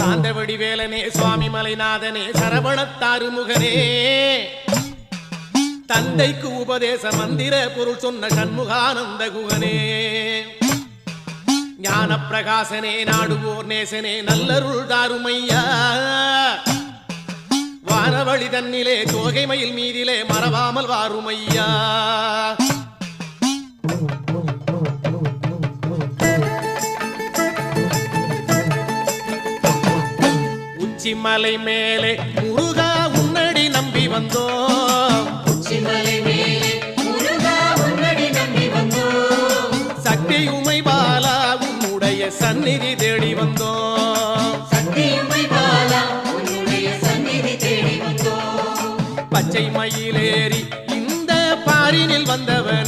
சாந்தவடி வேலனே சுவாமி மலைநாதனே சரவணத்தாறு முகனே தந்தைக்கு உபதேச மந்திர பொருள் சொன்ன சண்முகானந்த குகனே ஞான பிரகாசனே நாடுவோர் நேசனே நல்லருள் தாருமையா வானவழி தன்னிலே தோகை மயில் மீதிலே மறவாமல் வாருமையா உச்சிமலை மேலே முருகா உன்னடி நம்பி வந்தோம் சக்தி உமை பாலா உன்னுடைய சந்நிதி தேடி வந்தோம் பச்சை மயிலேறி இந்த பாரினில் வந்தவன்